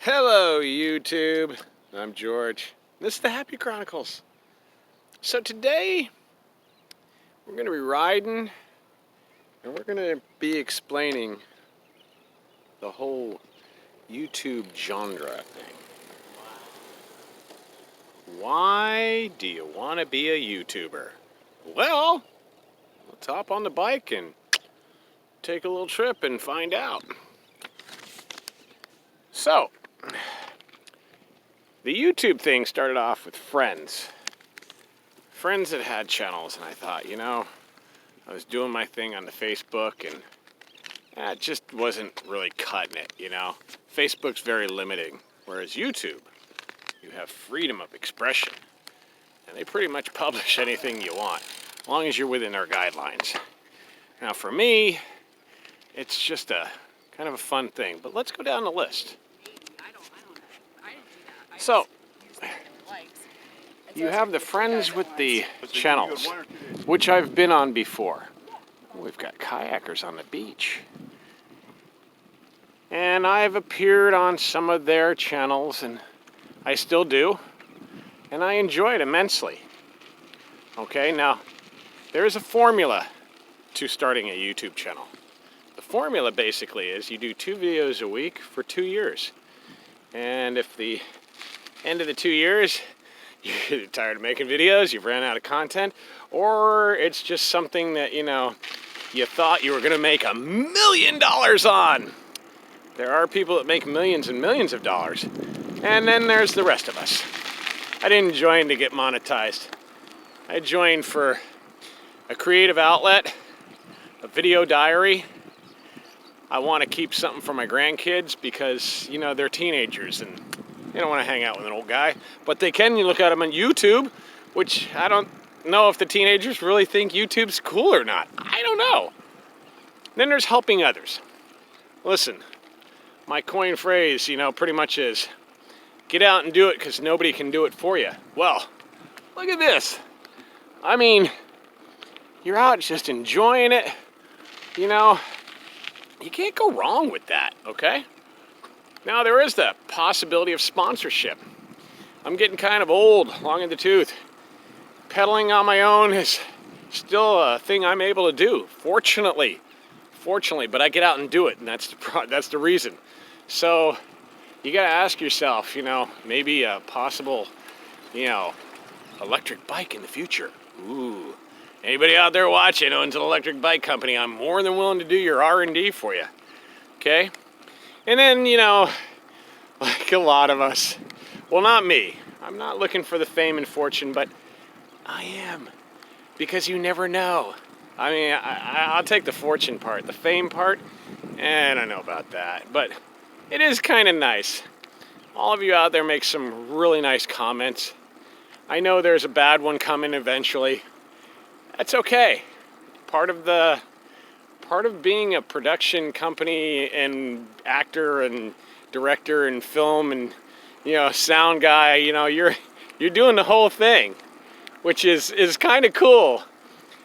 Hello YouTube, I'm George. This is the Happy Chronicles. So today we're going to be riding and we're going to be explaining the whole YouTube genre thing. Why do you want to be a YouTuber? Well, let's hop on the bike and take a little trip and find out. So, the YouTube thing started off with friends that had channels, and I thought, I was doing my thing on the Facebook, and it just wasn't really cutting it, Facebook's very limiting, whereas YouTube, you have freedom of expression, and they pretty much publish anything you want, as long as you're within their guidelines. Now, for me, it's just a kind of a fun thing, but let's go down the list. So, you have the friends with the channels, which I've been on before. We've got kayakers on the beach. And I've appeared on some of their channels, and I still do. And I enjoy it immensely. Okay, now, there's a formula to starting a YouTube channel. The formula basically is you do 2 videos a week for 2 years. And if the end of the 2 years, you're tired of making videos, you've ran out of content, or it's just something that, you thought you were going to make $1 million on. There are people that make millions and millions of dollars. And then there's the rest of us. I didn't join to get monetized. I joined for a creative outlet, a video diary. I want to keep something for my grandkids because, they're teenagers and they don't want to hang out with an old guy. But they can. You look at them on YouTube, which I don't know if the teenagers really think YouTube's cool or not. I don't know. Then there's helping others. Listen, my coin phrase, pretty much is, get out and do it because nobody can do it for you. Well, look at this. I mean, you're out just enjoying it. You can't go wrong with that, okay? Now, there is the possibility of sponsorship. I'm getting kind of old, long in the tooth. Pedaling on my own is still a thing I'm able to do, fortunately, but I get out and do it, and that's the reason. So, you gotta ask yourself, maybe a possible, electric bike in the future. Ooh. Anybody out there watching owns an electric bike company, I'm more than willing to do your R&D for you, okay? And then, like a lot of us, well, not me. I'm not looking for the fame and fortune, but I am, because you never know. I mean, I'll take the fortune part. The fame part, I don't know about that, but it is kind of nice. All of you out there make some really nice comments. I know there's a bad one coming eventually. That's okay. Part of being a production company and actor and director and film and sound guy, you're doing the whole thing, which is kind of cool.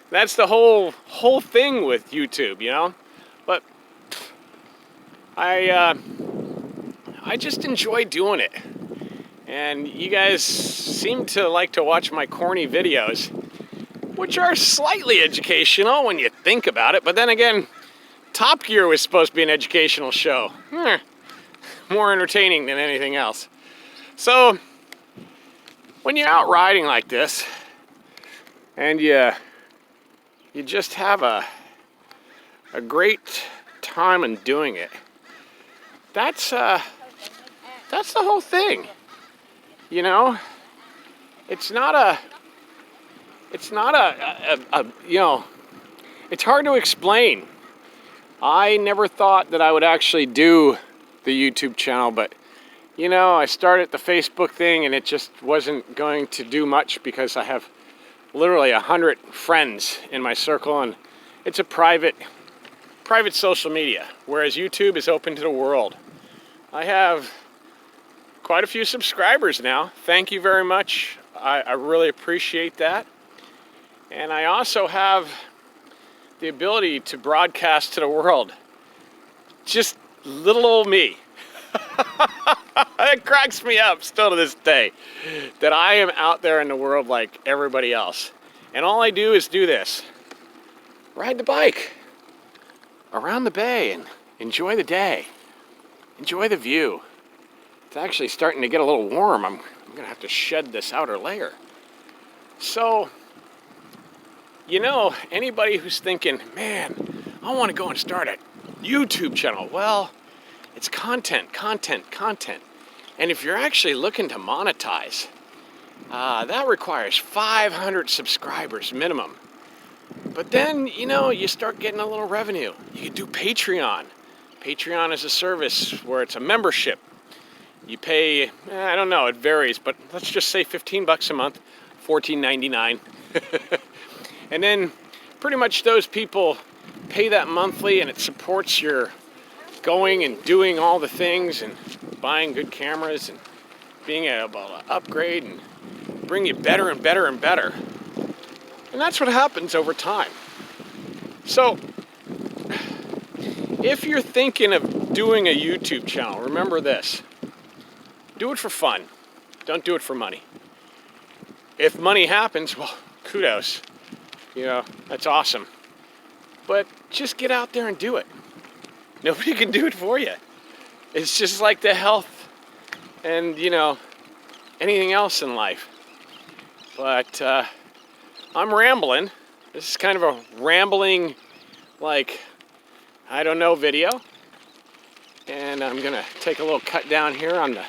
That's the whole thing with YouTube, But I just enjoy doing it. And you guys seem to like to watch my corny videos, which are slightly educational when you think about it. But then again, Top Gear was supposed to be an educational show. More entertaining than anything else. So, when you're out riding like this, and you just have a great time in doing it, that's the whole thing. It's hard to explain. I never thought that I would actually do the YouTube channel, but I started the Facebook thing and it just wasn't going to do much because I have literally 100 friends in my circle and it's a private social media, whereas YouTube is open to the world. I have quite a few subscribers now. Thank you very much. I really appreciate that. And I also have the ability to broadcast to the world. Just little old me. It cracks me up still to this day that I am out there in the world like everybody else. And all I do is do this. Ride the bike around the bay and enjoy the day. Enjoy the view. It's actually starting to get a little warm. I'm going to have to shed this outer layer. So, you know, anybody who's thinking, man, I want to go and start a YouTube channel. Well, it's content. And if you're actually looking to monetize, that requires 500 subscribers minimum. But then, you know, you start getting a little revenue. You can do Patreon. Patreon is a service where it's a membership. You pay, I don't know, it varies, but let's just say 15 bucks a month, $14.99. And then pretty much those people pay that monthly, and it supports your going and doing all the things and buying good cameras and being able to upgrade and bring you better and better and better. And that's what happens over time. So if you're thinking of doing a YouTube channel, remember this. Do it for fun. Don't do it for money. If money happens, well, kudos. You know, that's awesome. But just get out there and do it. Nobody can do it for you. It's just like the health and, you know, anything else in life. But I'm rambling. This is kind of a rambling, like, I don't know video. And I'm gonna take a little cut down here on the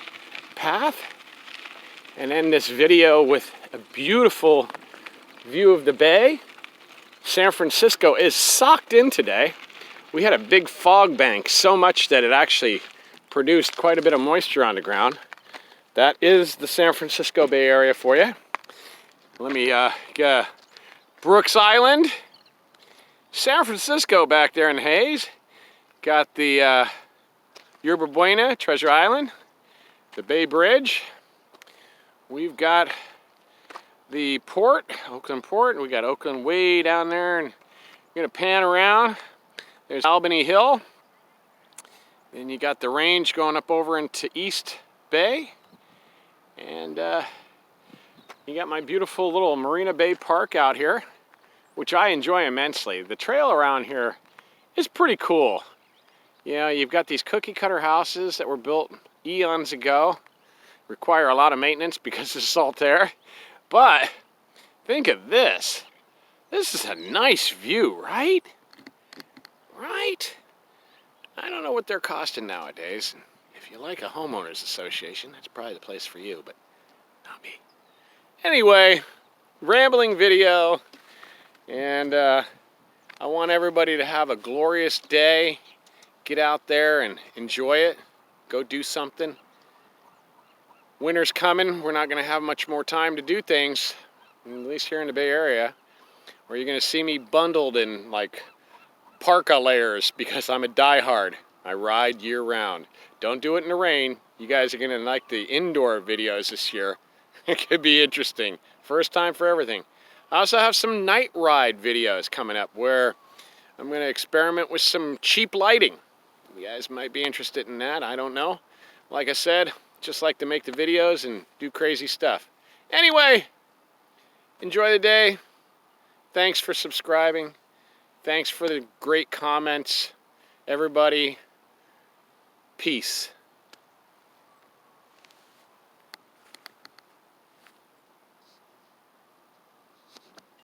path and end this video with a beautiful view of the bay. San Francisco is socked in today. We had a big fog bank, so much that it actually produced quite a bit of moisture on the ground. That is the San Francisco Bay Area for you. Let me get Brooks Island, San Francisco back there in Hayes. Got the Yerba Buena, Treasure Island, the Bay Bridge. We've got the port, Oakland Port. We got Oakland way down there, and we're gonna pan around. There's Albany Hill. Then you got the range going up over into East Bay. And you got my beautiful little Marina Bay Park out here, which I enjoy immensely. The trail around here is pretty cool. You know, you've got these cookie cutter houses that were built eons ago. Require a lot of maintenance because of salt air. But think of this. This is a nice view, right? Right? I don't know what they're costing nowadays. If you like a homeowners association, that's probably the place for you, but not me. Anyway, rambling video, and I want everybody to have a glorious day. Get out there and enjoy it. Go do something. Winter's coming. We're not going to have much more time to do things, at least here in the Bay Area, where you're going to see me bundled in like parka layers because I'm a diehard. I ride year round. Don't do it in the rain. You guys are going to like the indoor videos this year. It could be interesting. First time for everything. I also have some night ride videos coming up where I'm going to experiment with some cheap lighting. You guys might be interested in that. I don't know. Like I said, just like to make the videos and do crazy stuff. Anyway, enjoy the day. Thanks for subscribing. Thanks for the great comments. Everybody, peace.